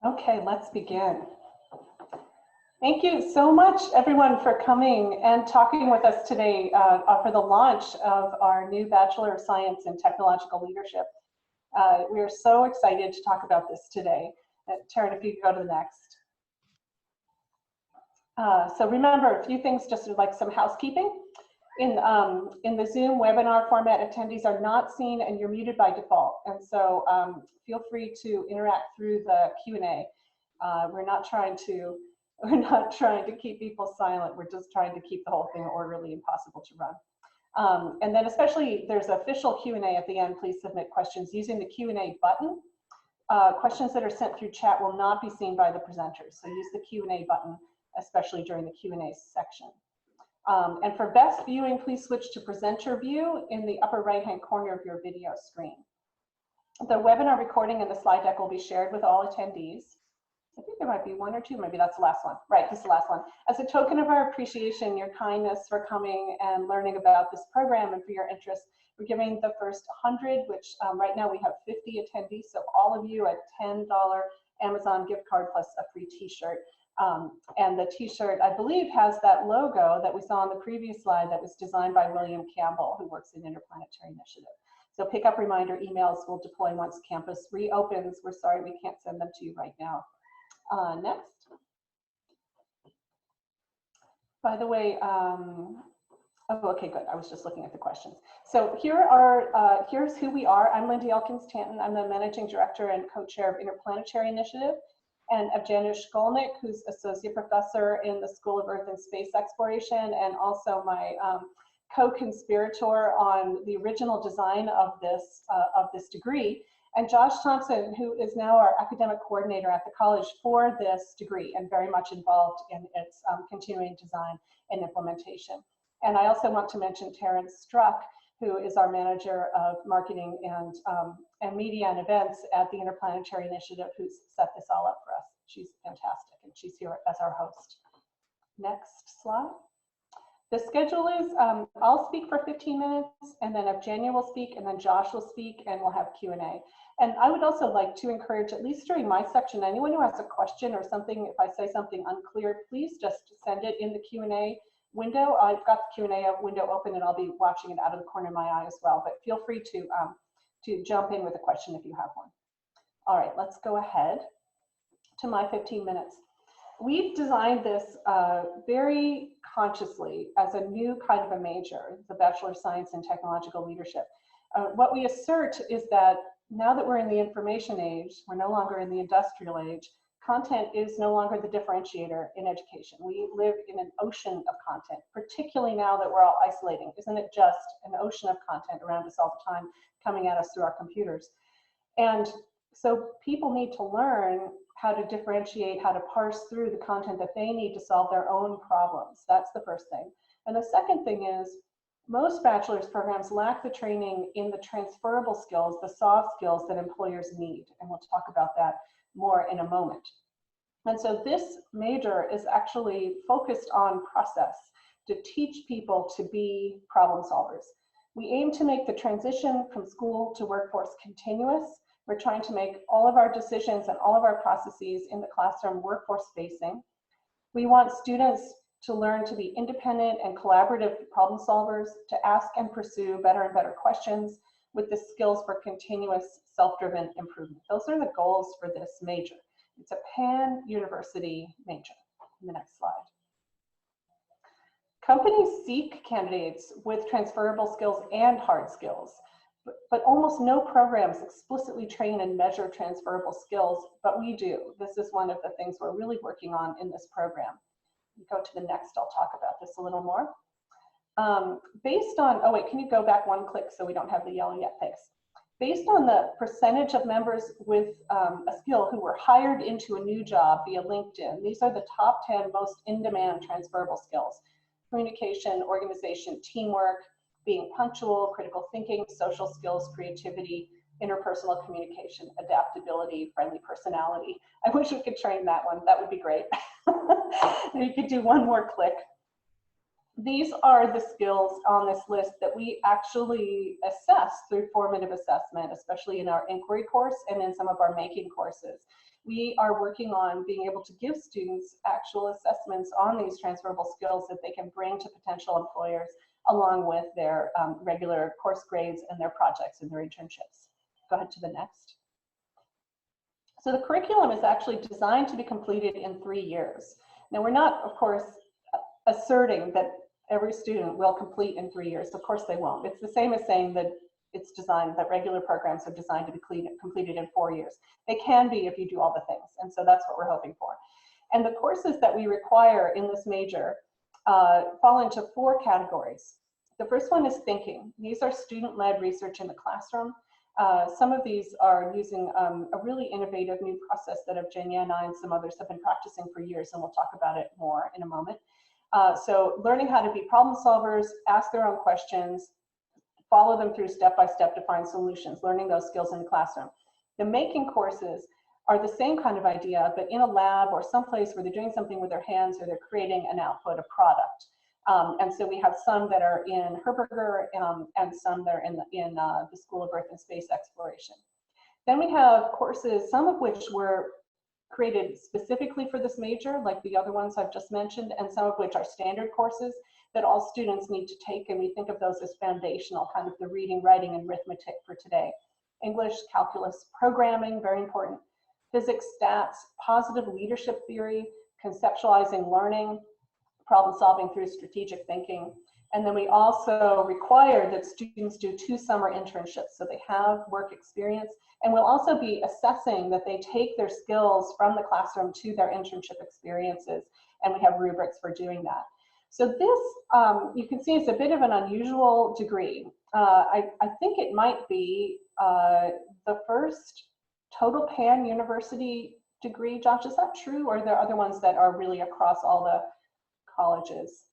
Okay, let's begin. Thank you so much, everyone, for coming and talking with us today for the launch of our new Bachelor of Science in Technological Leadership. We are so excited to talk about this today. Taryn, if you could go to the next. So remember, a few things, just like some housekeeping. In the Zoom webinar format, attendees are not seen and you're muted by default. And so feel free to interact through the Q&A. We're not trying to keep people silent. We're just trying to keep the whole thing orderly and possible to run. And then especially there's official Q&A at the end. Please submit questions using the Q&A button. Questions that are sent through chat will not be seen by the presenters. So use the Q&A button, especially during the Q&A section. And for best viewing, please switch to presenter view in the upper right-hand corner of your video screen. The webinar recording and the slide deck will be shared with all attendees. I think there might be one or two, maybe that's the last one. Right, this is the last one. As a token of our appreciation, your kindness for coming and learning about this program and for your interest, we're giving the first 100, which right now we have 50 attendees, so all of you a $10 Amazon gift card plus a free t-shirt. And the t-shirt, I believe, has that logo that we saw on the previous slide that was designed by William Campbell, who works in Interplanetary Initiative. So pick up reminder emails will deploy once campus reopens. We're sorry we can't send them to you right now. Next. By the way, oh, okay, good. I was just looking at the questions. So here's who we are. I'm Lindy Elkins-Tanton. I'm the Managing Director and Co-Chair of Interplanetary Initiative, and Evgenia Shkolnik, who's Associate Professor in the School of Earth and Space Exploration, and also my co-conspirator on the original design of this degree. And Josh Thompson, who is now our academic coordinator at the college for this degree and very much involved in its continuing design and implementation. And I also want to mention Taryn Struck, who is our manager of marketing and media and events at the Interplanetary Initiative, who's set this all up for us. She's fantastic, and she's here as our host. Next slide. The schedule is, I'll speak for 15 minutes, and then Evgenia will speak, and then Josh will speak, and we'll have Q&A. And I would also like to encourage, at least during my section, anyone who has a question or something, if I say something unclear, please just send it in the Q&A window. I've got the Q&A window open, and I'll be watching it out of the corner of my eye as well. But feel free to jump in with a question if you have one. All right, let's go ahead to my 15 minutes. We've designed this very consciously as a new kind of a major, the Bachelor of Science in Technological Leadership. What we assert is that now that we're in the information age, we're no longer in the industrial age, content is no longer the differentiator in education. We live in an ocean of content, particularly now that we're all isolating. Isn't it just an ocean of content around us all the time coming at us through our computers? And so people need to learn how to differentiate, how to parse through the content that they need to solve their own problems. That's the first thing. And the second thing is, most bachelor's programs lack the training in the transferable skills, the soft skills that employers need. And we'll talk about that more in a moment. And so this major is actually focused on process to teach people to be problem solvers. We aim to make the transition from school to workforce continuous. We're trying to make all of our decisions and all of our processes in the classroom workforce facing. We want students to learn to be independent and collaborative problem solvers, to ask and pursue better and better questions with the skills for continuous self-driven improvement. Those are the goals for this major. It's a pan-university major. In the next slide. Companies seek candidates with transferable skills and hard skills, but almost no programs explicitly train and measure transferable skills, but we do. This is one of the things we're really working on in this program. Go to the next, I'll talk about this a little more. Based on, oh wait, can you go back one click so we don't have the yellow yet face? Based on the percentage of members with a skill who were hired into a new job via LinkedIn, these are the top 10 most in-demand transferable skills: communication, organization, teamwork, being punctual, critical thinking, social skills, creativity, interpersonal communication, adaptability, friendly personality. I wish we could train that one. That would be great. You could do one more click. these are the skills on this list that we actually assess through formative assessment, especially in our inquiry course and in some of our making courses. We are working on being able to give students actual assessments on these transferable skills that they can bring to potential employers along with their regular course grades and their projects and their internships. Go ahead to the next. So the curriculum is actually designed to be completed in 3 years. Now we're not, of course, asserting that every student will complete in 3 years. Of course they won't. It's the same as saying that it's designed, that regular programs are designed to be completed in 4 years. They can be if you do all the things, and so that's what we're hoping for. And the courses that we require in this major fall into 4 categories. The first one is thinking. These are student-led research in the classroom. Some of these are using a really innovative new process that Evgenia and I and some others have been practicing for years, and we'll talk about it more in a moment. So learning how to be problem solvers, ask their own questions, follow them through step-by-step to find solutions, learning those skills in the classroom. The making courses are the same kind of idea, but in a lab or someplace where they're doing something with their hands or they're creating an output, a product. And so we have some that are in Herberger and some that are in the School of Earth and Space Exploration. Then we have courses, some of which were created specifically for this major, like the other ones I've just mentioned, and some of which are standard courses that all students need to take, and we think of those as foundational, kind of the reading, writing, and arithmetic for today. English, calculus, programming, very important. Physics, stats, positive leadership theory, conceptualizing learning, problem solving through strategic thinking. And then we also require that students do 2 summer internships, so they have work experience. And we'll also be assessing that they take their skills from the classroom to their internship experiences, and we have rubrics for doing that. So this, you can see, it's a bit of an unusual degree. I think it might be the first total pan-university degree. Josh, is that true, or are there other ones that are really across all the colleges?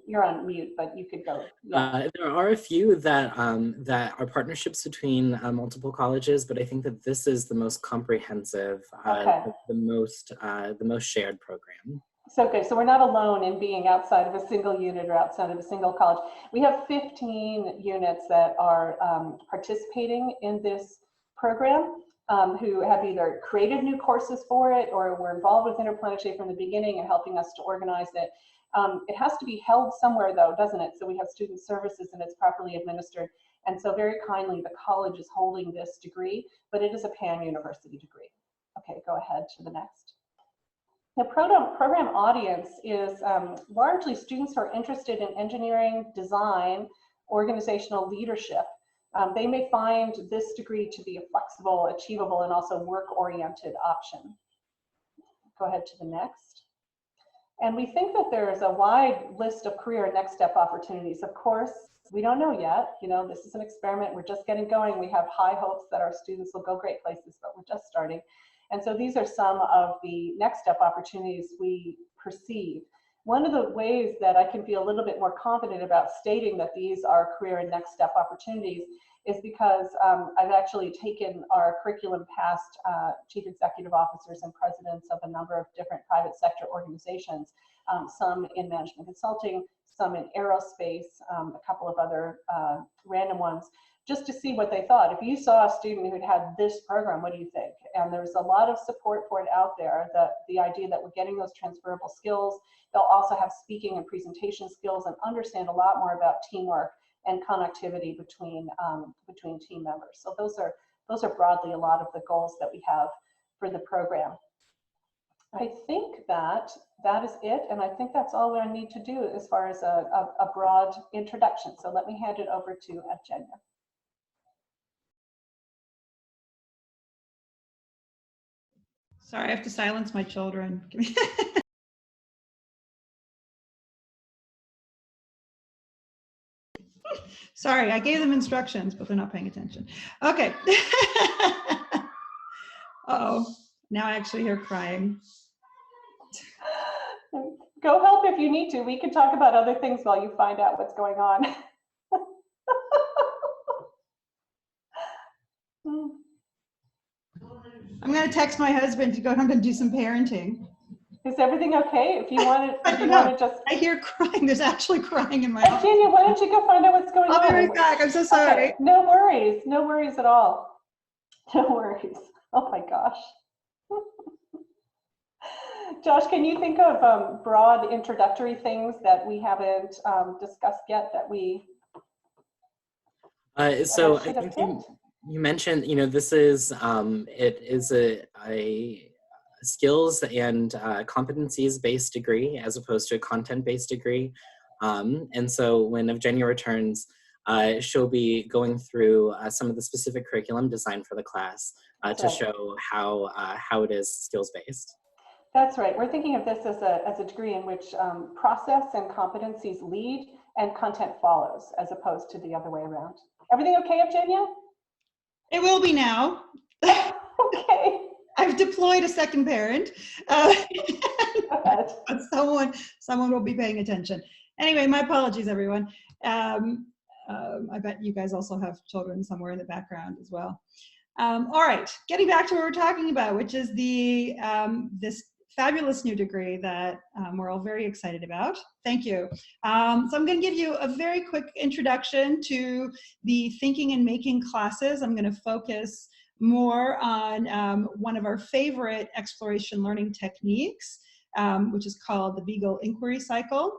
You're on mute, but you could go. Yeah. There are a few that that are partnerships between multiple colleges, but I think that this is the most comprehensive, Okay. the most shared program. So good. So we're not alone in being outside of a single unit or outside of a single college. We have 15 units that are participating in this program, who have either created new courses for it or were involved with Interplanetary from the beginning and helping us to organize it. It has to be held somewhere though, doesn't it? So we have student services and it's properly administered. And so very kindly, the college is holding this degree, but it is a pan-university degree. Okay, go ahead to the next. The program audience is largely students who are interested in engineering, design, organizational leadership. They may find this degree to be a flexible, achievable, and also work-oriented option. Go ahead to the next. And we think that there is a wide list of career and next step opportunities. Of course, we don't know yet. You know, this is an experiment. We're just getting going. We have high hopes that our students will go great places, but we're just starting. And so these are some of the next step opportunities we perceive. One of the ways that I can feel a little bit more confident about stating that these are career and next step opportunities is because I've actually taken our curriculum past chief executive officers and presidents of a number of different private sector organizations, some in management consulting, some in aerospace, a couple of other random ones, just to see what they thought. If you saw a student who'd had this program, what do you think? And there's a lot of support for it out there, the idea that we're getting those transferable skills. They'll also have speaking and presentation skills and understand a lot more about teamwork and connectivity between team members. So those are broadly a lot of the goals that we have for the program. I think that is it, and I think that's all I need to do as far as a broad introduction. So let me hand it over to Evgenia. Sorry, I have to silence my children. Sorry, I gave them instructions, but they're not paying attention. Okay. Uh-oh, now I actually hear crying. Go help if you need to. We can talk about other things while you find out what's going on. I'm going to text my husband to go home and do some parenting. Is everything okay? If you want to, I if don't you know. want to just. I hear crying. There's actually crying in my office. Virginia, why don't you go find out what's going on? I'll be right back. I'm so sorry. Okay, no worries. No worries at all. No worries. Oh my gosh. Josh, can you think of broad introductory things that we haven't discussed yet that we So I should have think hit? you mentioned, this is, it is a skills and competencies-based degree as opposed to a content-based degree. And so when Evgenia returns, she'll be going through some of the specific curriculum designed for the class to show how it is skills-based. That's right. We're thinking of this as a degree in which process and competencies lead and content follows, as opposed to the other way around. Everything okay, Evgenia? It will be now. Okay. I've deployed a second parent. But someone will be paying attention. Anyway, my apologies, everyone. I bet you guys also have children somewhere in the background as well. All right, getting back to what we're talking about, which is this fabulous new degree that we're all very excited about. Thank you. So I'm going to give you a very quick introduction to the thinking and making classes. I'm going to focus more on one of our favorite exploration learning techniques, which is called the Beagle inquiry cycle.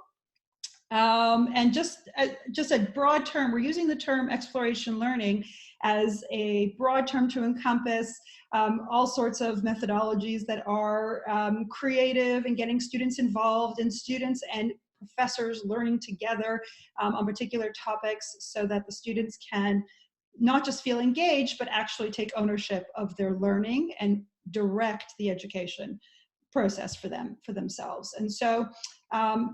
And just a broad term, we're using the term exploration learning as a broad term to encompass all sorts of methodologies that are creative and getting students involved, and students and professors learning together on particular topics so that the students can not just feel engaged, but actually take ownership of their learning and direct the education process for themselves. And so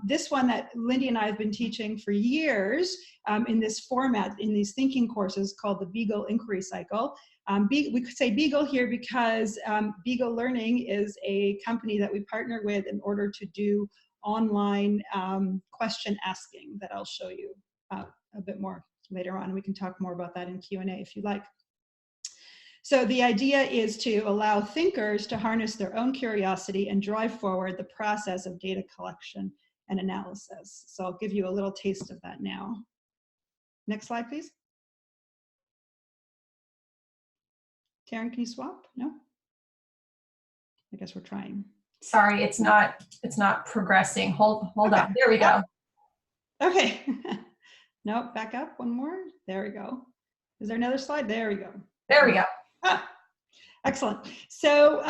this one that Lindy and I have been teaching for years in this format, in these thinking courses called the Beagle inquiry cycle. We could say Beagle here because Beagle Learning is a company that we partner with in order to do online question asking that I'll show you a bit more later on. We can talk more about that in Q&A if you like. So the idea is to allow thinkers to harness their own curiosity and drive forward the process of data collection and analysis. So I'll give you a little taste of that now. Next slide, please. Taryn, can you swap? No? I guess we're trying. Sorry, it's not progressing. Hold okay. On. There we go. Okay. No, back up one more. There we go. Is there another slide? There we go. There we go. Ah, excellent. So,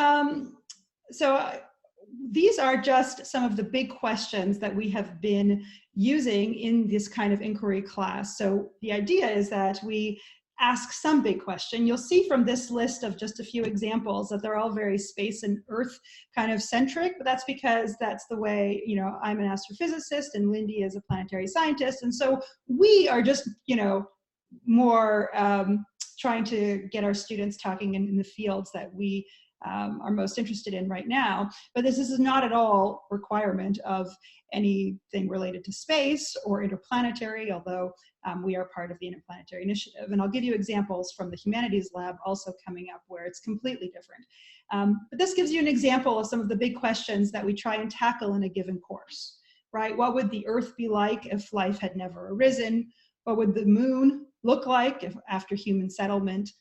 these are just some of the big questions that we have been using in this kind of inquiry class. So the idea is that we ask some big question. You'll see from this list of just a few examples that they're all very space and earth kind of centric, but that's because that's the way, I'm an astrophysicist and Lindy is a planetary scientist. And so we are just, more trying to get our students talking in the fields that we are most interested in right now. But this is not at all requirement of anything related to space or interplanetary, although we are part of the Interplanetary Initiative. And I'll give you examples from the Humanities Lab also coming up where it's completely different. But this gives you an example of some of the big questions that we try and tackle in a given course, right? What would the Earth be like if life had never arisen? What would the moon look like after human settlement?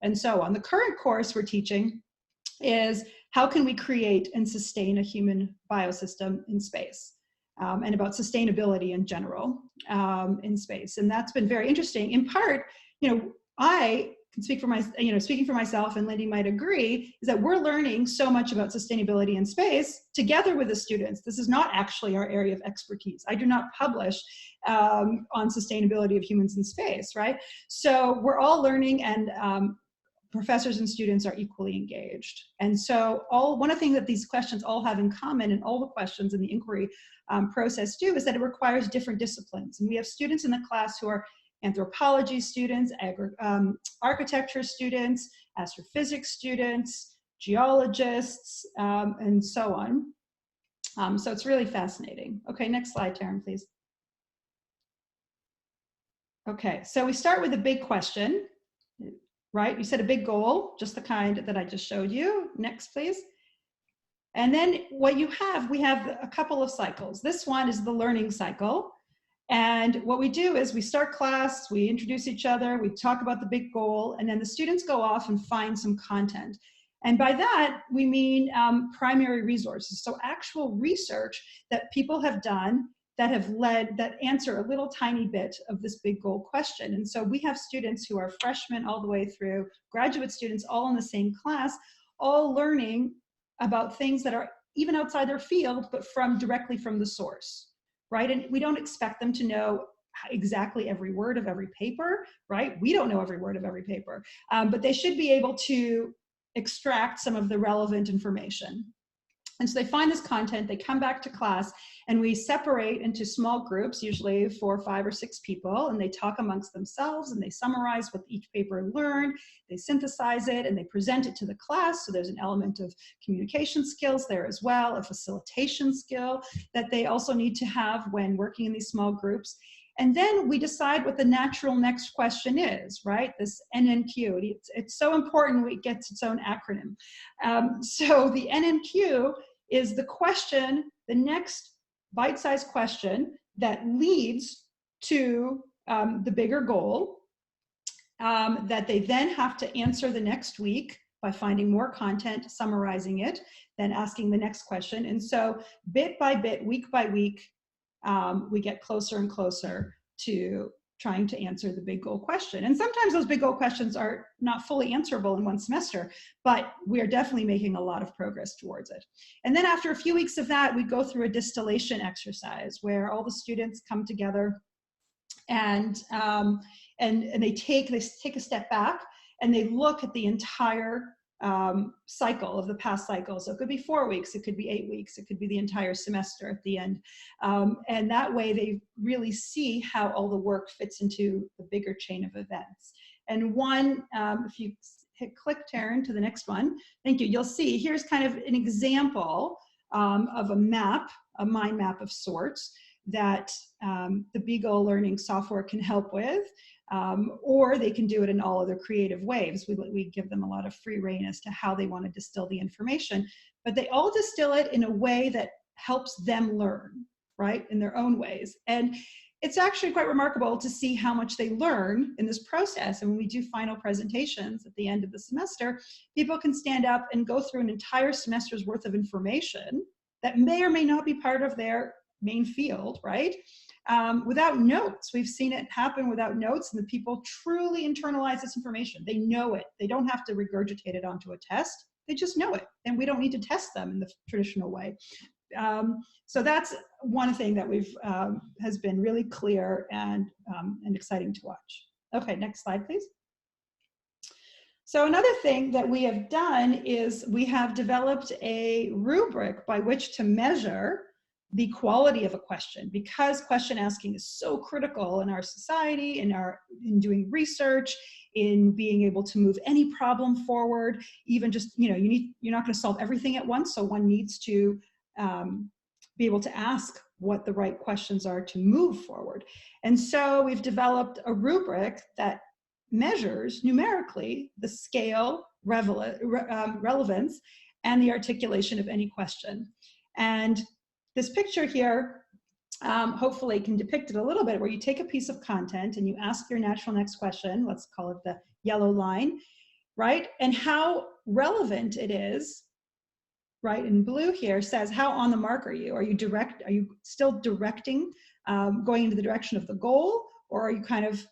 And so on. The current course we're teaching is how can we create and sustain a human biosystem in space, and about sustainability in general in space. And that's been very interesting. In part, I can speak for speaking for myself, and Lindy might agree, is that we're learning so much about sustainability in space together with the students. This is not actually our area of expertise. I do not publish on sustainability of humans in space, right? So we're all learning, and professors and students are equally engaged. And so one of the things that these questions all have in common, and all the questions in the inquiry process do, is that it requires different disciplines. And we have students in the class who are anthropology students, architecture students, astrophysics students, geologists, and so on. So it's really fascinating. Okay, next slide, Taryn, please. Okay, so we start with a big question. Right, you set a big goal, just the kind that I just showed you. Next, please. And then what you have, we have a couple of cycles. This one is the learning cycle. And what we do is we start class, we introduce each other, we talk about the big goal, and then the students go off and find some content. And by that, we mean primary resources. So actual research that people have done that have led, that answer a little tiny bit of this big goal question. And so we have students who are freshmen all the way through, graduate students all in the same class, all learning about things that are even outside their field, but directly from the source, right? And we don't expect them to know exactly every word of every paper, right? We don't know every word of every paper, but they should be able to extract some of the relevant information. And so they find this content, they come back to class, and we separate into small groups, usually 4, 5, or 6 people, and they talk amongst themselves, and they summarize what each paper learned, they synthesize it, and they present it to the class. So there's an element of communication skills there as well, a facilitation skill that they also need to have when working in these small groups. And then we decide what the natural next question is, right? This NNQ. It's so important it gets its own acronym. So the NNQ is the question, the next bite-sized question that leads to the bigger goal that they then have to answer the next week by finding more content, summarizing it, then asking the next question. And so bit by bit, week by week, we get closer and closer to trying to answer the big goal question. And sometimes those big goal questions are not fully answerable in one semester, but we are definitely making a lot of progress towards it. And then after a few weeks of that, we go through a distillation exercise where all the students come together and they take a step back and they look at the entire cycle of the past cycle. So it could be 4 weeks, it could be 8 weeks, it could be the entire semester at the end. And that way they really see how all the work fits into the bigger chain of events. And one, if you click, Taryn, to the next one, thank you, you'll see here's kind of an example of a map, a mind map of sorts that the Beagle learning software can help with. Or they can do it in all other creative ways. We give them a lot of free rein as to how they want to distill the information, but they all distill it in a way that helps them learn, right, in their own ways. And it's actually quite remarkable to see how much they learn in this process. And when we do final presentations at the end of the semester, people can stand up and go through an entire semester's worth of information that may or may not be part of their main field, right? Without notes. We've seen it happen without notes, and the people truly internalize this information. They know it. They don't have to regurgitate it onto a test. They just know it, and we don't need to test them in the traditional way. So that's one thing that we've has been really clear and exciting to watch. Okay, next slide, please. So another thing that we have done is we have developed a rubric by which to measure the quality of a question, because question asking is so critical in our society, in doing research, in being able to move any problem forward. Even just, you're not going to solve everything at once, so one needs to be able to ask what the right questions are to move forward. And so we've developed a rubric that measures numerically the scale, relevance, and the articulation of any question. And this picture here hopefully can depict it a little bit, where you take a piece of content and you ask your natural next question, let's call it the yellow line, right? And how relevant it is, right? In blue here says, how on the mark are you? Are you still directing, going into the direction of the goal, or are you kind of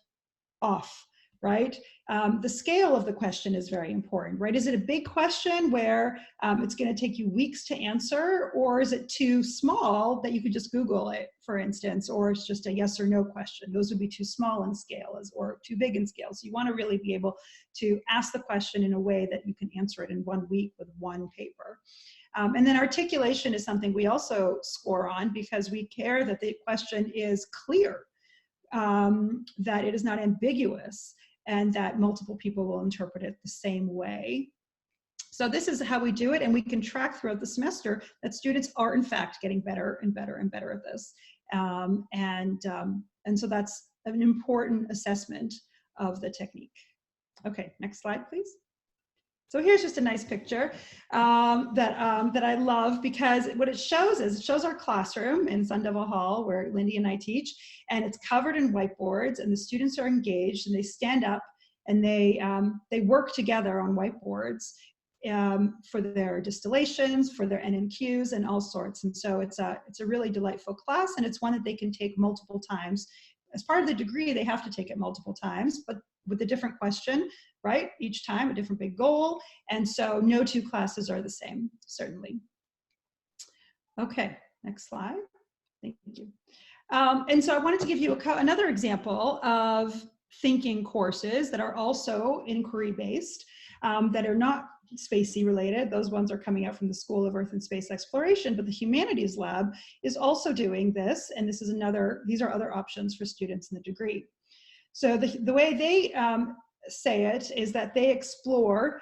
off? Right? The scale of the question is very important, right? Is it a big question where it's going to take you weeks to answer, or is it too small that you could just Google it, for instance, or it's just a yes or no question? Those would be too small in scale or too big in scale. So you want to really be able to ask the question in a way that you can answer it in 1 week with one paper. And then articulation is something we also score on, because we care that the question is clear, that it is not ambiguous, and that multiple people will interpret it the same way. So this is how we do it, and we can track throughout the semester that students are in fact getting better and better and better at this. And so that's an important assessment of the technique. Okay, next slide, please. So here's just a nice picture that I love, because what it shows is, it shows our classroom in Sun Devil Hall where Lindy and I teach, and it's covered in whiteboards, and the students are engaged, and they stand up and they work together on whiteboards for their distillations, for their NNQs, and all sorts. And so it's a really delightful class, and it's one that they can take multiple times. As part of the degree, they have to take it multiple times, but with a different question, right? Each time a different big goal. And so no two classes are the same, certainly. Okay, next slide. Thank you. And so I wanted to give you another example of thinking courses that are also inquiry-based, that are not spacey related. Those ones are coming out from the School of Earth and Space Exploration, but the Humanities Lab is also doing this, and this is these are other options for students in the degree. So the way they say it is that they explore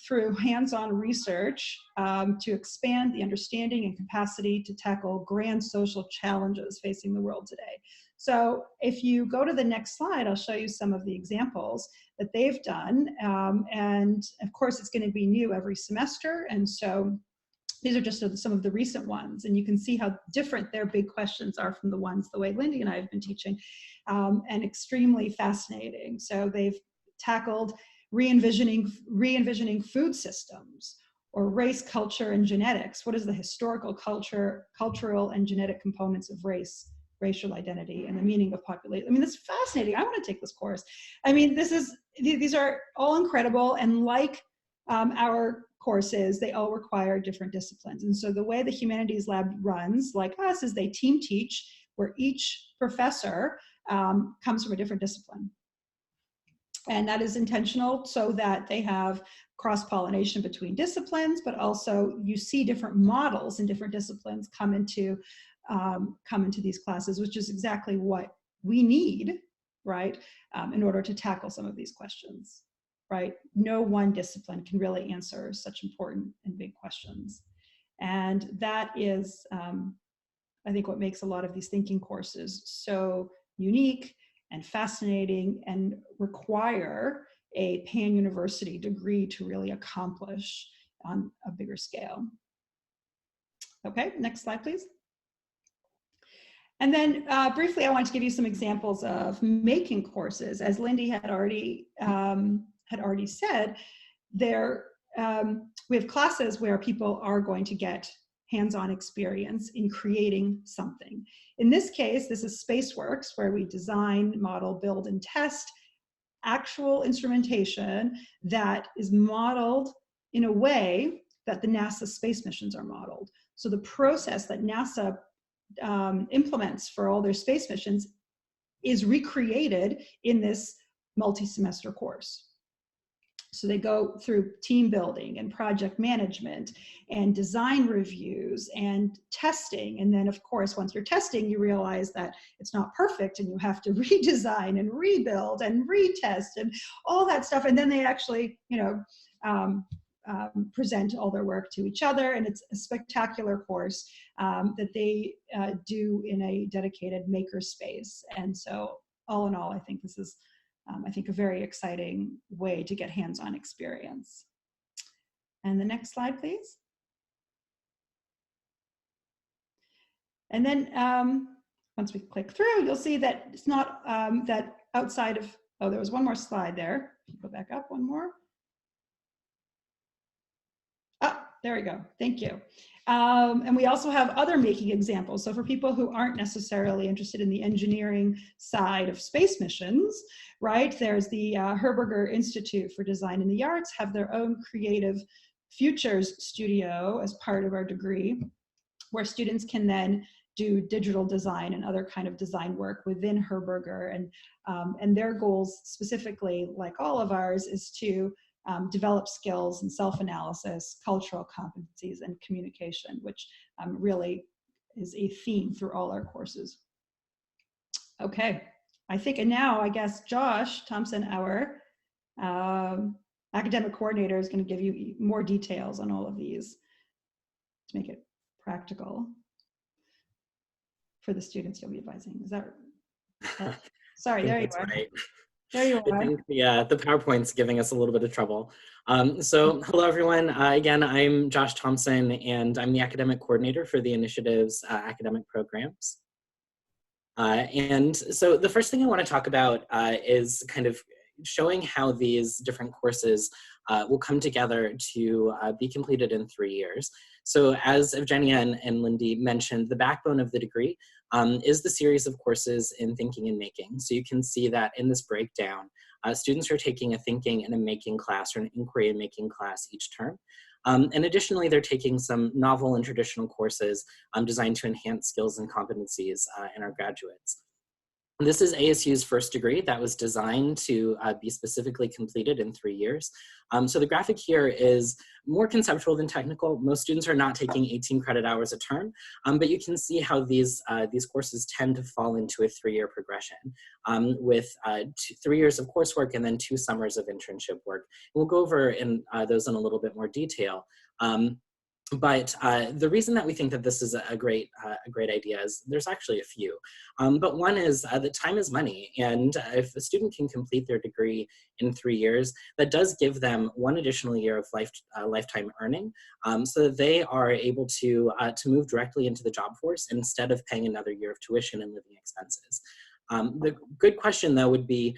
through hands-on research to expand the understanding and capacity to tackle grand social challenges facing the world today. So if you go to the next slide, I'll show you some of the examples that they've done. And of course, it's going to be new every semester. And so these are just some of the recent ones. And you can see how different their big questions are from the ones the way Lindy and I have been teaching, and extremely fascinating. So they've tackled re-envisioning food systems, or race, culture, and genetics. What is the historical, cultural, and genetic components of race, racial identity, and the meaning of population? I mean, this is fascinating. I want to take this course. I mean, these are all incredible, and like our courses, they all require different disciplines. And so the way the Humanities Lab runs, like us, is they team teach, where each professor comes from a different discipline. And that is intentional so that they have cross-pollination between disciplines, but also you see different models in different disciplines come into these classes, which is exactly what we need, right, in order to tackle some of these questions, right? No one discipline can really answer such important and big questions. And that is, I think, what makes a lot of these thinking courses so unique and fascinating, and require a pan-university degree to really accomplish on a bigger scale. Okay, next slide, please. And then briefly, I want to give you some examples of making courses. As Lindy had already said, we have classes where people are going to get hands-on experience in creating something. In this case, this is SpaceWorks, where we design, model, build, and test actual instrumentation that is modeled in a way that the NASA space missions are modeled. So the process that NASA implements for all their space missions is recreated in this multi-semester course. So they go through team building and project management and design reviews and testing. And then, of course, once you're testing, you realize that it's not perfect and you have to redesign and rebuild and retest and all that stuff. And then they actually, present all their work to each other. And it's a spectacular course that they do in a dedicated maker space. And so all in all, I think this is a very exciting way to get hands-on experience. And the next slide, please. And then once we click through, you'll see that it's not that outside of, oh, there was one more slide there. Go back up one more. Ah, there we go, thank you. And we also have other making examples. So for people who aren't necessarily interested in the engineering side of space missions, right, there's the Herberger Institute for Design in the Arts have their own creative futures studio as part of our degree, where students can then do digital design and other kind of design work within Herberger. And their goals specifically, like all of ours, is to develop skills and self-analysis, cultural competencies, and communication, which really is a theme through all our courses. Okay, I think, and now I guess Josh Thompson, our academic coordinator, is going to give you more details on all of these to make it practical for the students you'll be advising. Is that sorry, there you are. Right. There you I are. think the PowerPoint's giving us a little bit of trouble. So hello, everyone. Again, I'm Josh Thompson, and I'm the academic coordinator for the initiative's academic programs. And so the first thing I want to talk about is kind of showing how these different courses will come together to be completed in 3 years. So as Evgenia and Lindy mentioned, the backbone of the degree is the series of courses in thinking and making. So you can see that in this breakdown, students are taking a thinking and a making class or an inquiry and making class each term. And additionally, they're taking some novel and traditional courses designed to enhance skills and competencies in our graduates. This is ASU's first degree that was designed to be specifically completed in 3 years. So the graphic here is more conceptual than technical. Most students are not taking 18 credit hours a term, but you can see how these courses tend to fall into a 3-year progression with 3 years of coursework and then 2 summers of internship work. And we'll go over those in a little bit more detail. But the reason that we think that this is a great idea is there's actually a few. But one is that time is money. And if a student can complete their degree in 3 years, that does give them 1 additional year of lifetime earning so that they are able to move directly into the job force instead of paying another year of tuition and living expenses. The good question, though, would be,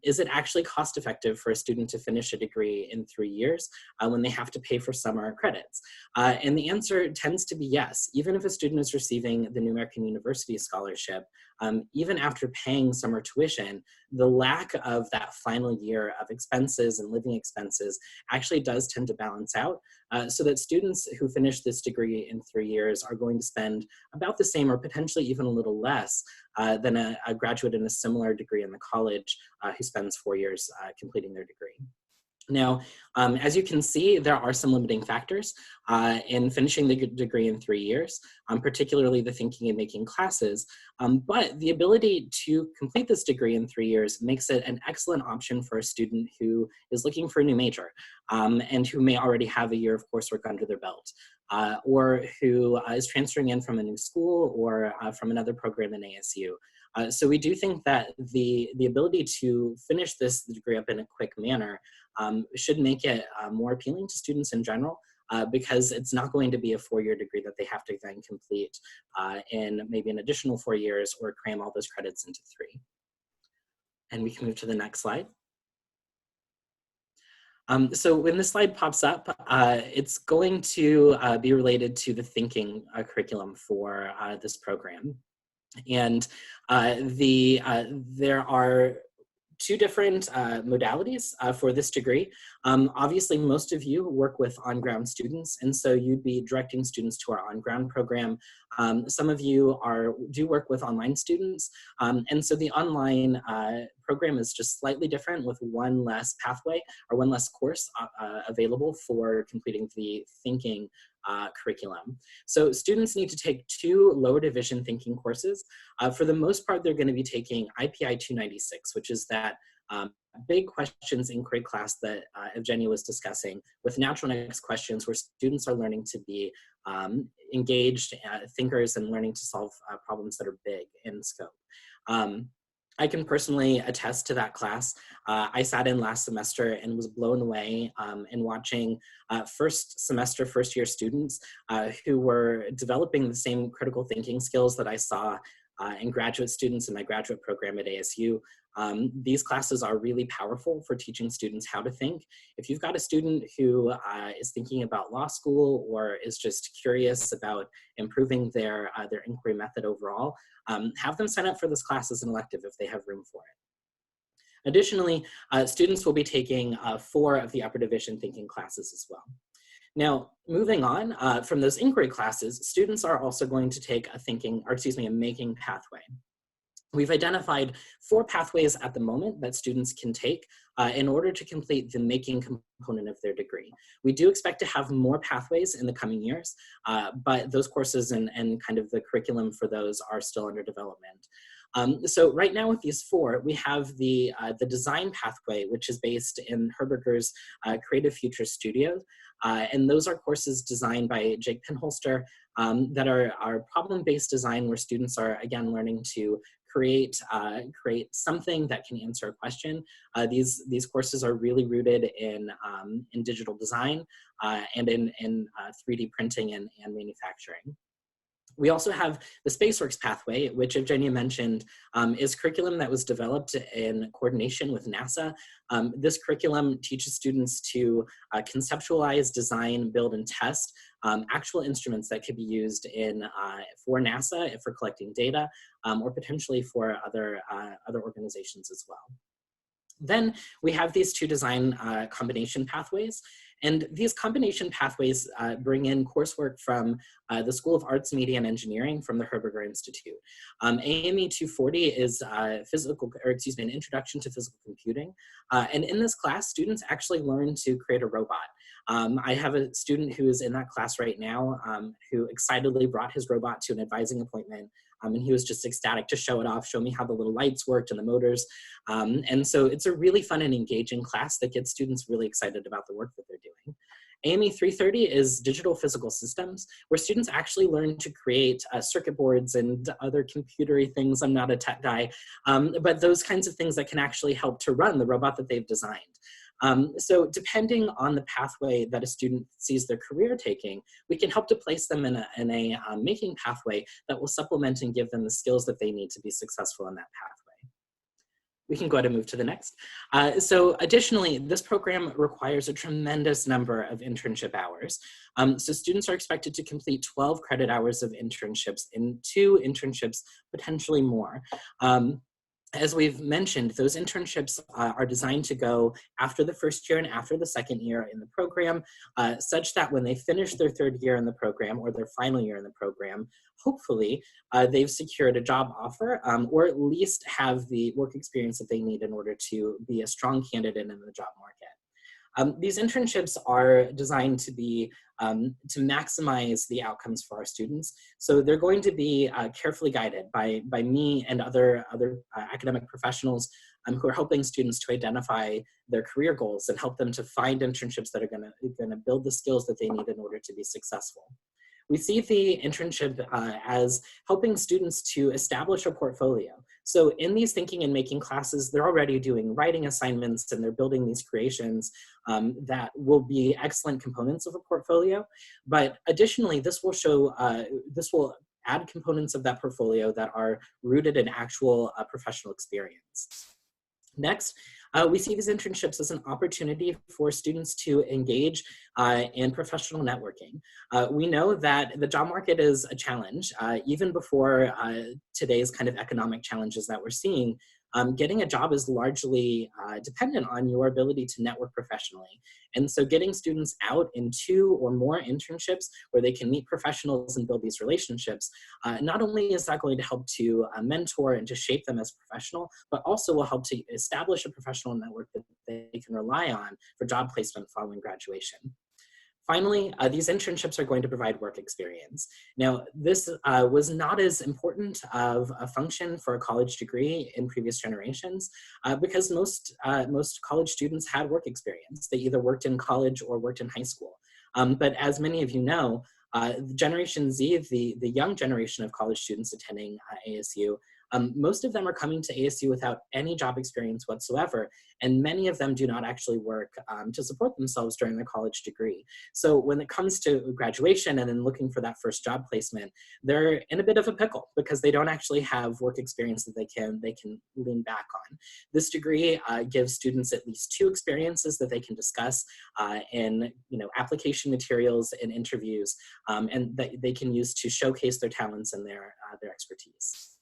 is it actually cost effective for a student to finish a degree in 3 years when they have to pay for summer credits? And the answer tends to be yes. Even if a student is receiving the New American University Scholarship, even after paying summer tuition, the lack of that final year of expenses and living expenses actually does tend to balance out so that students who finish this degree in 3 years are going to spend about the same or potentially even a little less than a graduate in a similar degree in the college who spends 4 years completing their degree. Now, as you can see, there are some limiting factors in finishing the degree in 3 years, particularly the thinking and making classes. But the ability to complete this degree in 3 years makes it an excellent option for a student who is looking for a new major and who may already have a year of coursework under their belt. Or who is transferring in from a new school or from another program in ASU. So we do think that the ability to finish this degree up in a quick manner should make it more appealing to students in general because it's not going to be a 4-year degree that they have to then complete in maybe an additional 4 years or cram all those credits into 3. And we can move to the next slide. So when this slide pops up, it's going to be related to the thinking curriculum for this program. And there are 2 different modalities for this degree. Obviously, most of you work with on-ground students, and so you'd be directing students to our on-ground program. Some of you do work with online students, and so the online program is just slightly different with 1 less pathway or 1 less course available for completing the thinking curriculum. So students need to take 2 lower division thinking courses. For the most part, they're going to be taking IPI 296, which is that big questions inquiry class that Evgenia was discussing with natural next questions where students are learning to be engaged thinkers and learning to solve problems that are big in scope. I can personally attest to that class. I sat in last semester and was blown away in watching first year students who were developing the same critical thinking skills that I saw in graduate students in my graduate program at ASU. These classes are really powerful for teaching students how to think. If you've got a student who is thinking about law school or is just curious about improving their inquiry method overall, have them sign up for this class as an elective if they have room for it. Additionally, students will be taking 4 of the upper division thinking classes as well. Now, moving on from those inquiry classes, students are also going to take a making pathway. We've identified 4 pathways at the moment that students can take in order to complete the making component of their degree. We do expect to have more pathways in the coming years, but those courses and kind of the curriculum for those are still under development. So right now with these 4, we have the design pathway, which is based in Herberger's Creative Future Studio. And those are courses designed by Jake Pinholster that are problem-based design where students are, again, learning to create something that can answer a question. These courses are really rooted in digital design and in 3D printing and manufacturing. We also have the SpaceWorks pathway, which Evgenia mentioned, is curriculum that was developed in coordination with NASA. This curriculum teaches students to conceptualize, design, build, and test actual instruments that could be used for NASA for collecting data, or potentially for other organizations as well. Then we have these two design combination pathways. And these combination pathways bring in coursework from the School of Arts, Media, and Engineering from the Herberger Institute. AME 240 is an introduction to physical computing. And in this class, students actually learn to create a robot. I have a student who is in that class right now who excitedly brought his robot to an advising appointment. And he was just ecstatic to show it off, show me how the little lights worked and the motors. And so it's a really fun and engaging class that gets students really excited about the work that they're doing. AME 330 is digital physical systems, where students actually learn to create circuit boards and other computery things. I'm not a tech guy, but those kinds of things that can actually help to run the robot that they've designed. So depending on the pathway that a student sees their career taking, we can help to place them in a making pathway that will supplement and give them the skills that they need to be successful in that pathway. We can go ahead and move to the next. So additionally, this program requires a tremendous number of internship hours. So students are expected to complete 12 credit hours of internships in 2 internships, potentially more. As we've mentioned, those internships are designed to go after the first year and after the second year in the program, such that when they finish their 3rd year in the program or their final year in the program, hopefully they've secured a job offer or at least have the work experience that they need in order to be a strong candidate in the job market. These internships are designed to be to maximize the outcomes for our students. So they're going to be carefully guided by me and other academic professionals who are helping students to identify their career goals and help them to find internships that are gonna build the skills that they need in order to be successful. We see the internship as helping students to establish a portfolio. So in these thinking and making classes, they're already doing writing assignments and they're building these creations that will be excellent components of a portfolio. But additionally, this will add components of that portfolio that are rooted in actual professional experience. Next, we see these internships as an opportunity for students to engage in professional networking. We know that the job market is a challenge, even before today's kind of economic challenges that we're seeing. Getting a job is largely dependent on your ability to network professionally. And so getting students out in 2 or more internships where they can meet professionals and build these relationships, not only is that going to help to mentor and to shape them as a professional, but also will help to establish a professional network that they can rely on for job placement following graduation. Finally, these internships are going to provide work experience. Now, this was not as important of a function for a college degree in previous generations because most college students had work experience. They either worked in college or worked in high school. But as many of you know, Generation Z, the young generation of college students attending ASU, most of them are coming to ASU without any job experience whatsoever, and many of them do not actually work to support themselves during their college degree. So when it comes to graduation and then looking for that first job placement, they're in a bit of a pickle because they don't actually have work experience that they can lean back on. This degree gives students at least 2 experiences that they can discuss in application materials and interviews, and that they can use to showcase their talents and their expertise.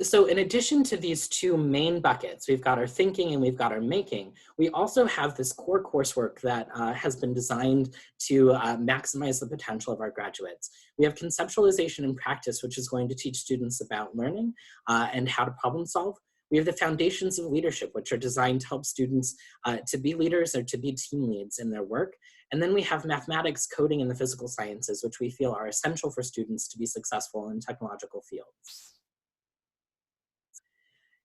So in addition to these 2 main buckets, we've got our thinking and we've got our making, we also have this core coursework that has been designed to maximize the potential of our graduates. We have conceptualization and practice, which is going to teach students about learning and how to problem solve. We have the foundations of leadership, which are designed to help students to be leaders or to be team leads in their work. And then we have mathematics, coding, and the physical sciences, which we feel are essential for students to be successful in technological fields.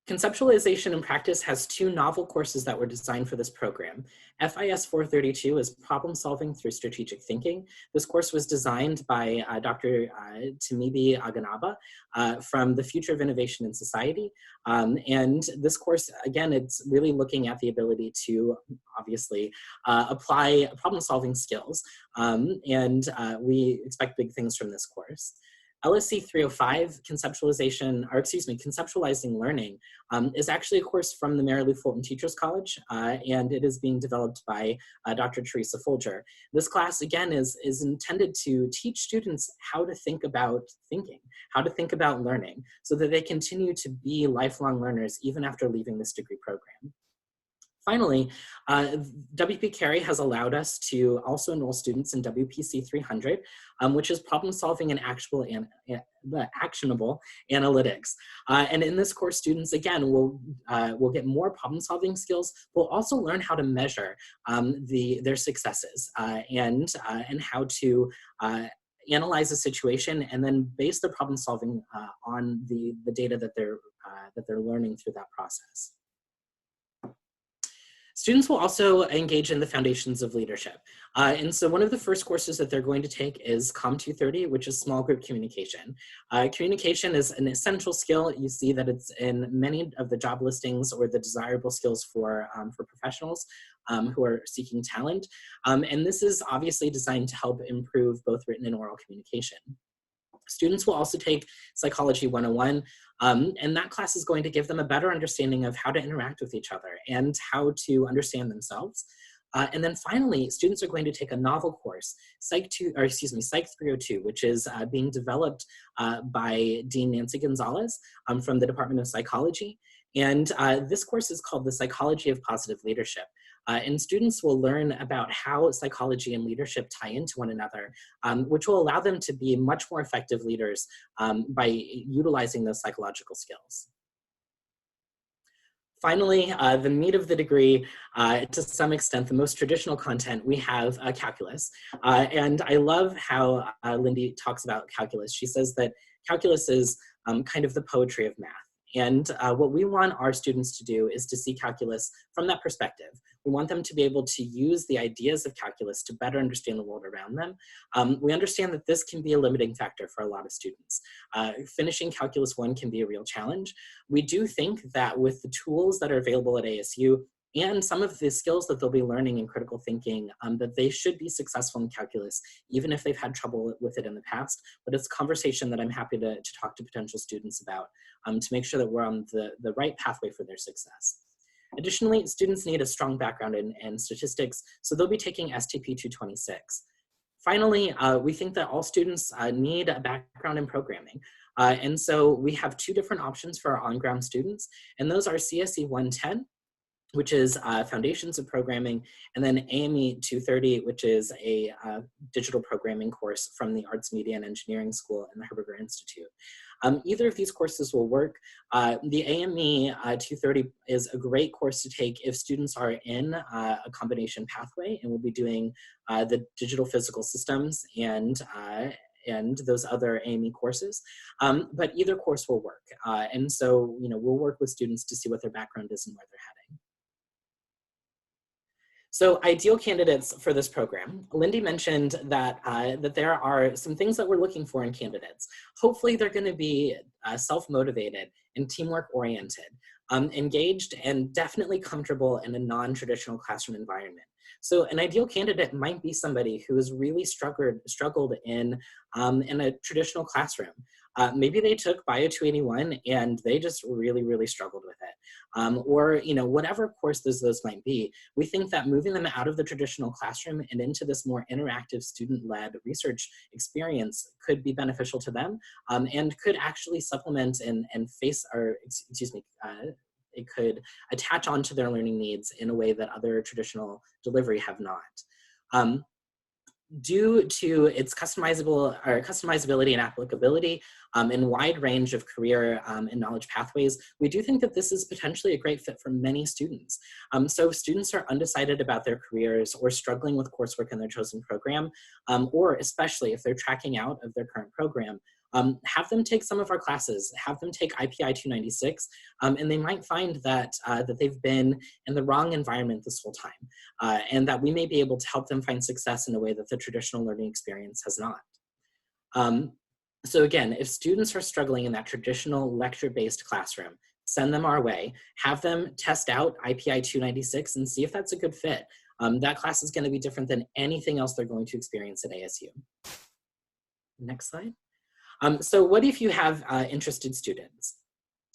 Conceptualization and Practice has two novel courses that were designed for this program. FIS 432 is Problem Solving Through Strategic Thinking. This course was designed by Dr. Timibi Aganaba from the Future of Innovation in Society. And this course, again, it's really looking at the ability to obviously apply problem solving skills. And we expect big things from this course. LSC 305, Conceptualizing Learning, is actually a course from the Mary Lou Fulton Teachers College, and it is being developed by Dr. Teresa Folger. This class, again, is intended to teach students how to think about thinking, how to think about learning, so that they continue to be lifelong learners even after leaving this degree program. Finally, WP Carey has allowed us to also enroll students in WPC 300, which is problem solving and actionable analytics. And in this course, students, again, will get more problem solving skills. We'll also learn how to measure their successes and how to analyze a situation and then base the problem solving on the data that they're learning through that process. Students will also engage in the foundations of leadership. And so one of the first courses that they're going to take is COM 230, which is small group communication. Communication is an essential skill. You see that it's in many of the job listings or the desirable skills for professionals who are seeking talent. And this is obviously designed to help improve both written and oral communication. Students will also take Psychology 101, and that class is going to give them a better understanding of how to interact with each other and how to understand themselves. And then finally, students are going to take a novel course, Psych 302, which is being developed by Dean Nancy Gonzalez from the Department of Psychology. And this course is called The Psychology of Positive Leadership. And students will learn about how psychology and leadership tie into one another, which will allow them to be much more effective leaders by utilizing those psychological skills. Finally, the meat of the degree, to some extent, the most traditional content, we have calculus. And I love how Lindy talks about calculus. She says that calculus is kind of the poetry of math. And what we want our students to do is to see calculus from that perspective. We want them to be able to use the ideas of calculus to better understand the world around them. We understand that this can be a limiting factor for a lot of students. Finishing Calculus 1 can be a real challenge. We do think that with the tools that are available at ASU and some of the skills that they'll be learning in critical thinking, that they should be successful in calculus, even if they've had trouble with it in the past. But it's a conversation that I'm happy to talk to potential students about to make sure that we're on the right pathway for their success. Additionally, students need a strong background in statistics, so they'll be taking STP 226. Finally, we think that all students need a background in programming. And so we have two different options for our on-ground students, and those are CSE 110, which is Foundations of Programming, and then AME 230, which is a digital programming course from the Arts, Media, and Engineering School and the Herberger Institute. Either of these courses will work. The AME 230 is a great course to take if students are in a combination pathway, and we'll be doing the digital physical systems and those other AME courses, but either course will work. And so, we'll work with students to see what their background is and where they're heading. So ideal candidates for this program. Lindy mentioned that, that there are some things that we're looking for in candidates. Hopefully they're going to be self-motivated and teamwork oriented, engaged, and definitely comfortable in a non-traditional classroom environment. So an ideal candidate might be somebody who has really struggled in a traditional classroom. Maybe they took Bio 281 and they just really struggled with it. Or, whatever course those might be, we think that moving them out of the traditional classroom and into this more interactive student-led research experience could be beneficial to them and could actually supplement and it could attach onto their learning needs in a way that other traditional delivery have not. Due to its customizability and applicability and wide range of career and knowledge pathways, we do think that this is potentially a great fit for many students. So if students are undecided about their careers or struggling with coursework in their chosen program, or especially if they're tracking out of their current program, have them take some of our classes, have them take IPI 296, and they might find that, that they've been in the wrong environment this whole time, and that we may be able to help them find success in a way that the traditional learning experience has not. So again, if students are struggling in that traditional lecture-based classroom, send them our way, have them test out IPI 296 and see if that's a good fit. That class is going to be different than anything else they're going to experience at ASU. Next slide. So what if you have interested students?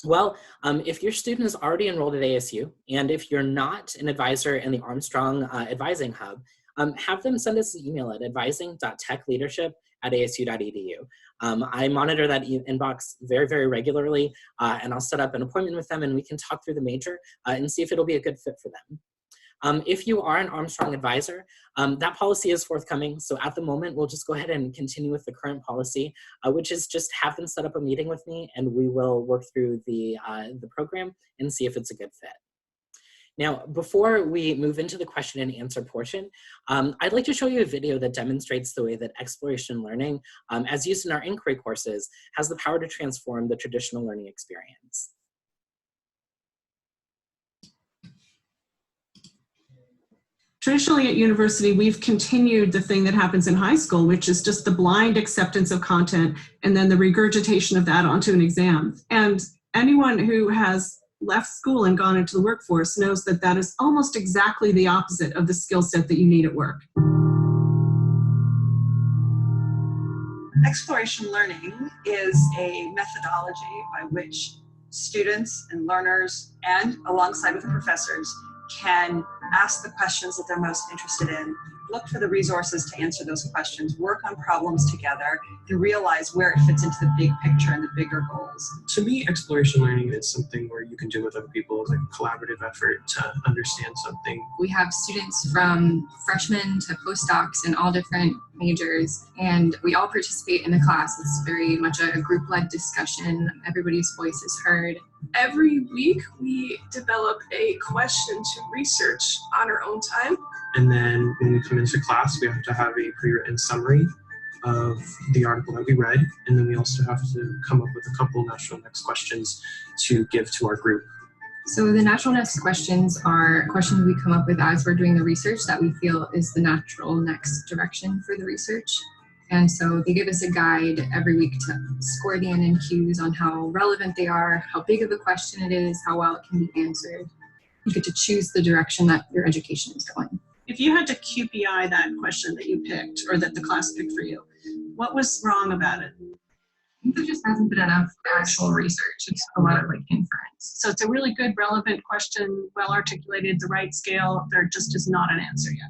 Well, if your student is already enrolled at ASU, and if you're not an advisor in the Armstrong Advising Hub, have them send us an email at advising.techleadership@asu.edu. I monitor that inbox very, very regularly, and I'll set up an appointment with them and we can talk through the major and see if it'll be a good fit for them. If you are an Armstrong advisor, that policy is forthcoming. So at the moment, we'll just go ahead and continue with the current policy, which is just have them set up a meeting with me and we will work through the program and see if it's a good fit. Now, before we move into the question and answer portion, I'd like to show you a video that demonstrates the way that exploration learning, as used in our inquiry courses, has the power to transform the traditional learning experience. Traditionally at university, we've continued the thing that happens in high school, which is just the blind acceptance of content and then the regurgitation of that onto an exam. And anyone who has left school and gone into the workforce knows that that is almost exactly the opposite of the skill set that you need at work. Exploration learning is a methodology by which students and learners, and alongside with professors, can ask the questions that they're most interested in, look for the resources to answer those questions, work on problems together, and realize where it fits into the big picture and the bigger goals. To me, exploration learning is something where you can do with other people. It's like a collaborative effort to understand something. We have students from freshmen to postdocs in all different majors, and we all participate in the class. It's very much a group-led discussion. Everybody's voice is heard. Every week, we develop a question to research on our own time. And then when we come into class, we have to have a pre-written summary of the article that we read. And then we also have to come up with a couple natural next questions to give to our group. So the natural next questions are questions we come up with as we're doing the research that we feel is the natural next direction for the research. And so they give us a guide every week to score the NNQs on how relevant they are, how big of a question it is, how well it can be answered. You get to choose the direction that your education is going. If you had to QPI that question that you picked or that the class picked for you, what was wrong about it? I think there just hasn't been enough actual research. It's a lot of like inference. So it's a really good, relevant question, well articulated, the right scale. There just is not an answer yet.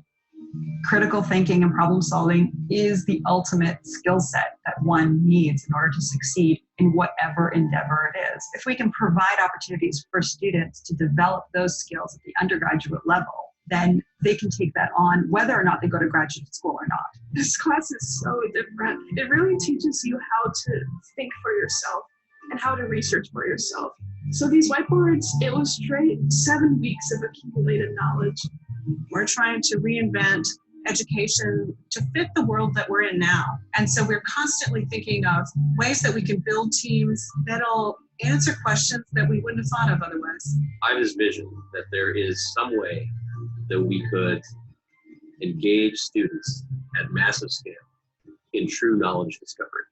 Critical thinking and problem solving is the ultimate skill set that one needs in order to succeed in whatever endeavor it is. If we can provide opportunities for students to develop those skills at the undergraduate level, then they can take that on whether or not they go to graduate school or not. This class is so different. It really teaches you how to think for yourself and how to research for yourself. So these whiteboards illustrate 7 weeks of accumulated knowledge. We're trying to reinvent education to fit the world that we're in now. And so we're constantly thinking of ways that we can build teams that'll answer questions that we wouldn't have thought of otherwise. I have this vision that there is some way that we could engage students at massive scale in true knowledge discovery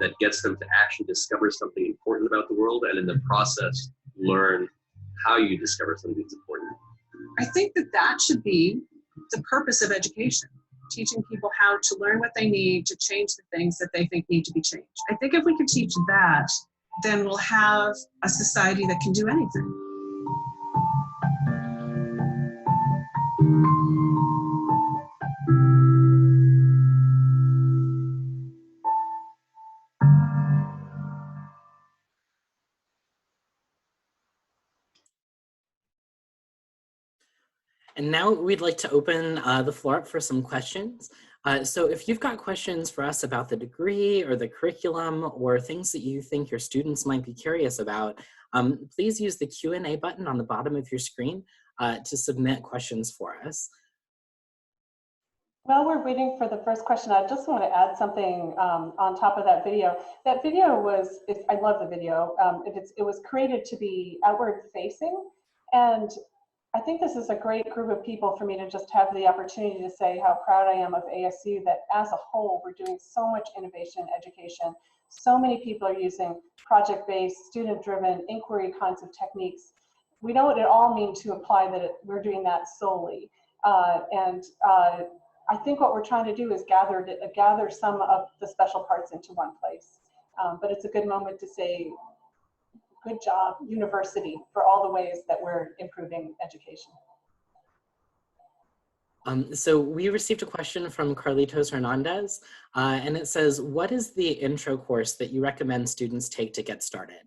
that gets them to actually discover something important about the world and in the process learn how you discover something that's important. I think that that should be the purpose of education, teaching people how to learn what they need to change the things that they think need to be changed. I think if we can teach that, then we'll have a society that can do anything. And now we'd like to open the floor up for some questions. So if you've got questions for us about the degree or the curriculum or things that you think your students might be curious about, please use the Q&A button on the bottom of your screen to submit questions for us. While we're waiting for the first question, I just want to add something on top of that video. That video was, I love the video. It was created to be outward facing. And I think this is a great group of people for me to just have the opportunity to say how proud I am of ASU, that as a whole, we're doing so much innovation in education. So many people are using project-based, student-driven, inquiry kinds of techniques. We know what it all means to imply that we're doing that solely. I think what we're trying to do is gather some of the special parts into one place. But it's a good moment to say, good job, university, for all the ways that we're improving education. So we received a question from Carlitos Hernandez, and it says, what is the intro course that you recommend students take to get started?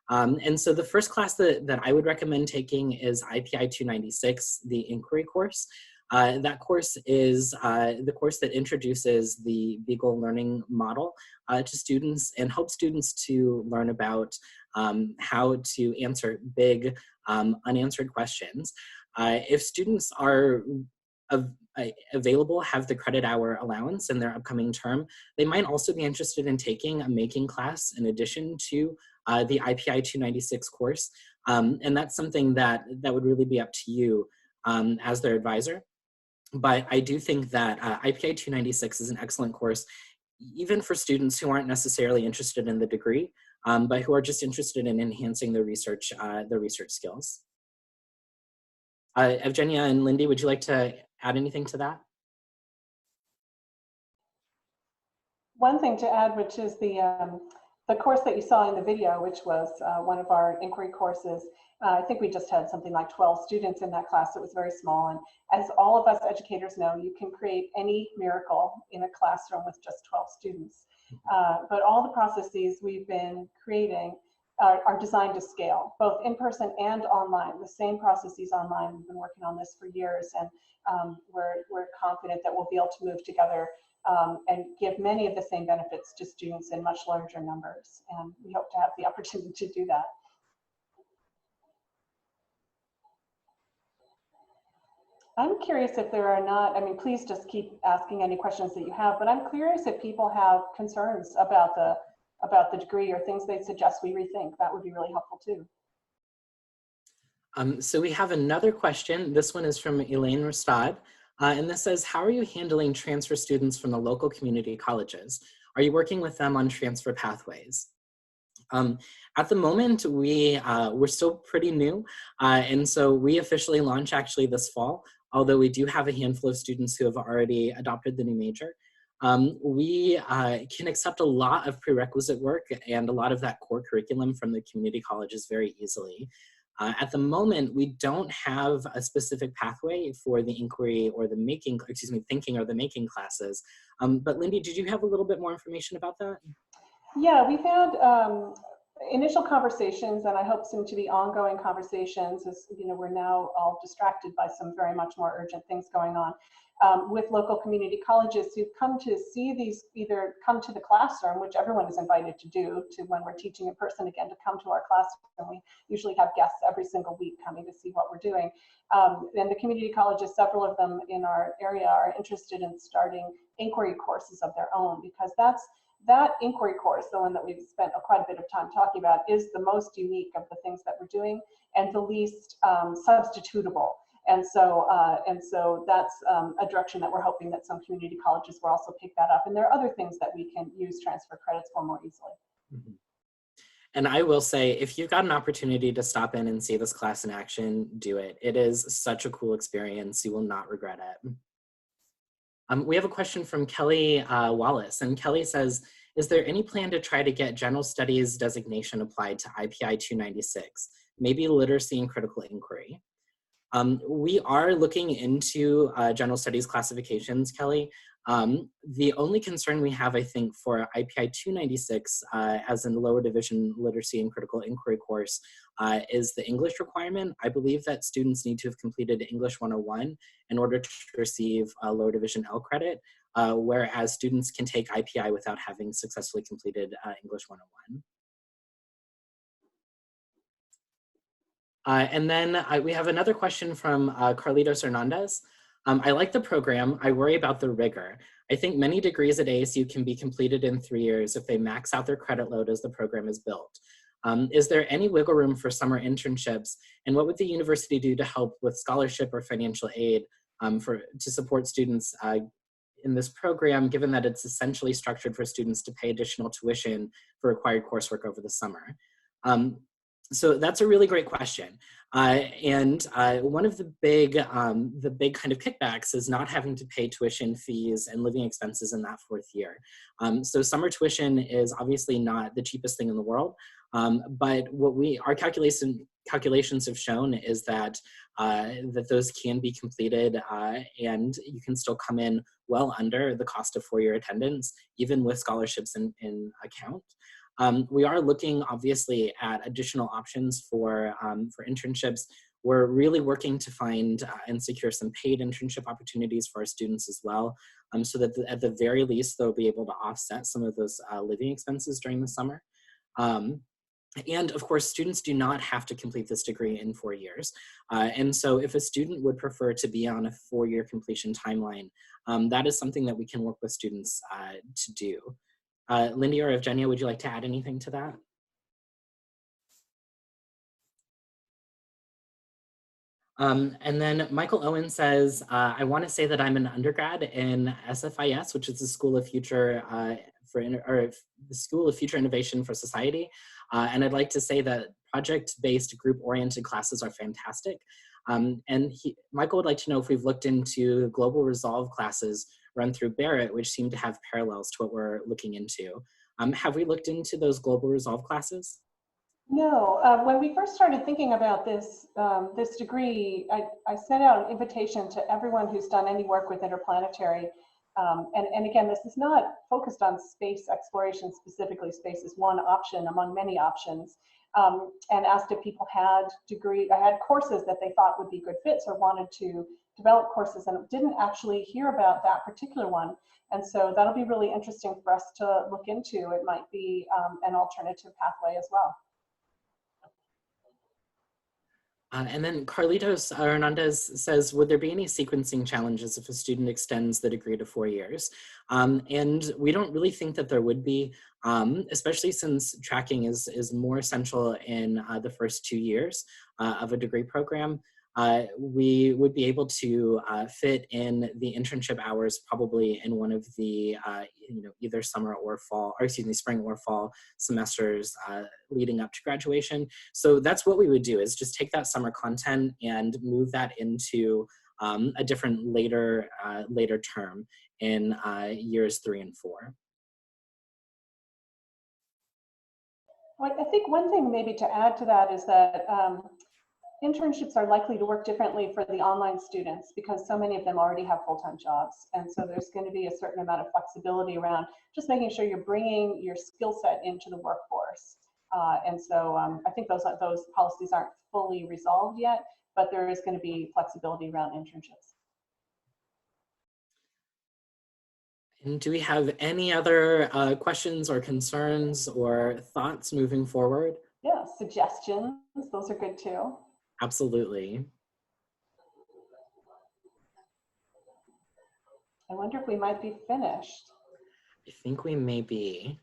And so the first class that I would recommend taking is IPI 296, the inquiry course. That course is the course that introduces the Beagle learning model to students and helps students to learn about how to answer big unanswered questions. If students are available, have the credit hour allowance in their upcoming term, they might also be interested in taking a making class in addition to the IPI 296 course. And that's something that would really be up to you as their advisor. But I do think that IPI 296 is an excellent course, even for students who aren't necessarily interested in the degree, but who are just interested in enhancing their research skills. Evgenia and Lindy, would you like to add anything to that? One thing to add, which is the course that you saw in the video, which was one of our inquiry courses. I think we just had something like 12 students in that class. It was very small. And as all of us educators know, you can create any miracle in a classroom with just 12 students. But all the processes we've been creating are designed to scale, both in person and online. The same processes online. We've been working on this for years, and we're confident that we'll be able to move together and give many of the same benefits to students in much larger numbers. And we hope to have the opportunity to do that. I'm curious if there are not, I mean, please just keep asking any questions that you have, but I'm curious if people have concerns about the degree or things they'd suggest we rethink. That would be really helpful too. So we have another question. This one is from Elaine Rostad. And this says, how are you handling transfer students from the local community colleges? Are you working with them on transfer pathways? At the moment, we're still pretty new. And so we officially launch actually this fall, although we do have a handful of students who have already adopted the new major. We can accept a lot of prerequisite work and a lot of that core curriculum from the community colleges very easily. At the moment, we don't have a specific pathway for the inquiry or the thinking or the making classes. But Lindy, did you have a little bit more information about that? Yeah, we've had initial conversations, and I hope soon to be ongoing conversations, as you know, we're now all distracted by some very much more urgent things going on, with local community colleges who've come to see these, either come to the classroom, which everyone is invited to do, to when we're teaching in person again, to come to our classroom. We usually have guests every single week coming to see what we're doing. And the community colleges, several of them in our area, are interested in starting inquiry courses of their own, because that inquiry course, the one that we've spent quite a bit of time talking about, is the most unique of the things that we're doing and the least substitutable. And so that's a direction that we're hoping that some community colleges will also pick that up. And there are other things that we can use transfer credits for more easily. Mm-hmm. And I will say, if you've got an opportunity to stop in and see this class in action, do it. It is such a cool experience. You will not regret it. We have a question from Kelly Wallace, and Kelly says, is there any plan to try to get general studies designation applied to IPI 296, maybe literacy and critical inquiry? We are looking into general studies classifications, Kelly. The only concern we have, I think, for IPI 296 as in the lower division literacy and critical inquiry course is the English requirement. I believe that students need to have completed English 101 in order to receive a lower division L credit, whereas students can take IPI without having successfully completed English 101. And then we have another question from Carlitos Hernandez. I like the program. I worry about the rigor. I think many degrees at ASU can be completed in 3 years if they max out their credit load as the program is built. Is there any wiggle room for summer internships? And what would the university do to help with scholarship or financial aid to support students in this program, given that it's essentially structured for students to pay additional tuition for required coursework over the summer? So that's a really great question. And one of the big kind of kickbacks is not having to pay tuition fees and living expenses in that 4th year. So summer tuition is obviously not the cheapest thing in the world, but what our calculations have shown is that that those can be completed and you can still come in well under the cost of 4-year attendance, even with scholarships in account. We are looking obviously at additional options for internships. We're really working to find and secure some paid internship opportunities for our students as well, so that at the very least they'll be able to offset some of those living expenses during the summer. And of course, students do not have to complete this degree in 4 years. And so if a student would prefer to be on a 4-year completion timeline, that is something that we can work with students to do. Lindy or Evgenia, would you like to add anything to that? And then Michael Owen says, I want to say that I'm an undergrad in SFIS, which is the School of Future the School of Future Innovation for Society. And I'd like to say that project-based group-oriented classes are fantastic. And Michael would like to know if we've looked into Global Resolve classes run through Barrett, which seem to have parallels to what we're looking into. Have we looked into those Global Resolve classes? No, when we first started thinking about this this degree, I sent out an invitation to everyone who's done any work with Interplanetary. And again, this is not focused on space exploration specifically. Space is one option among many options. And asked if people had courses that they thought would be good fits or wanted to develop courses, and didn't actually hear about that particular one. And so that'll be really interesting for us to look into. It might be an alternative pathway as well. And then Carlitos Hernandez says, would there be any sequencing challenges if a student extends the degree to 4 years? And we don't really think that there would be, especially since tracking is more essential in the first 2 years of a degree program. We would be able to fit in the internship hours probably in one of the either summer or fall, or excuse me, spring or fall semesters leading up to graduation. So that's what we would do, is just take that summer content and move that into a different later term in years 3 and 4. Well, I think one thing maybe to add to that is that internships are likely to work differently for the online students because so many of them already have full-time jobs. And so there's going to be a certain amount of flexibility around just making sure you're bringing your skill set into the workforce. And so I think those policies aren't fully resolved yet, but there is going to be flexibility around internships. And do we have any other questions or concerns or thoughts moving forward? Yeah, suggestions, those are good too. Absolutely. I wonder if we might be finished. I think we may be.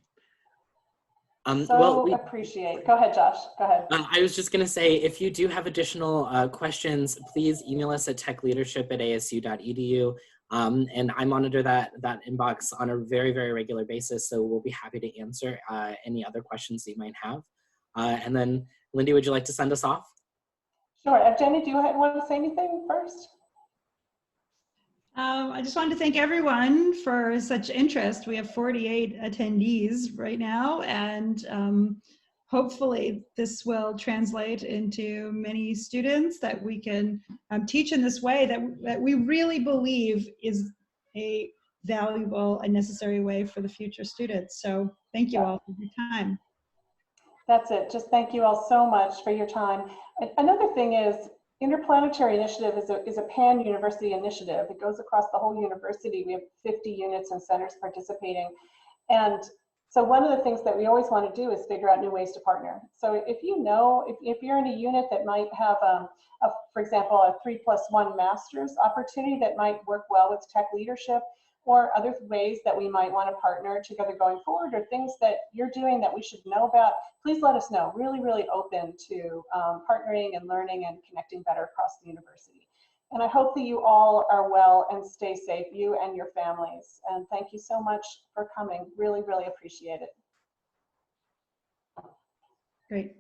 Appreciate. Go ahead, Josh. Go ahead. I was just going to say, if you do have additional questions, please email us at techleadership@asu.edu. And I monitor that inbox on a very, very regular basis, so we'll be happy to answer any other questions that you might have. And then, Lindy, would you like to send us off? Sure. Jenny, do you want to say anything first? I just wanted to thank everyone for such interest. We have 48 attendees right now, and hopefully this will translate into many students that we can teach in this way that we really believe is a valuable and necessary way for the future students. So thank you all for your time. That's it. Just thank you all so much for your time. Another thing is, Interplanetary Initiative is a pan-university initiative. It goes across the whole university. We have 50 units and centers participating. And So one of the things that we always want to do is figure out new ways to partner. So if you know, if you're in a unit that might have, for example, a 3+1 master's opportunity that might work well with tech leadership, or other ways that we might want to partner together going forward, or things that you're doing that we should know about, please let us know. Really, really open to partnering and learning and connecting better across the university. And I hope that you all are well and stay safe, you and your families. And thank you so much for coming. Really, really appreciate it. Great.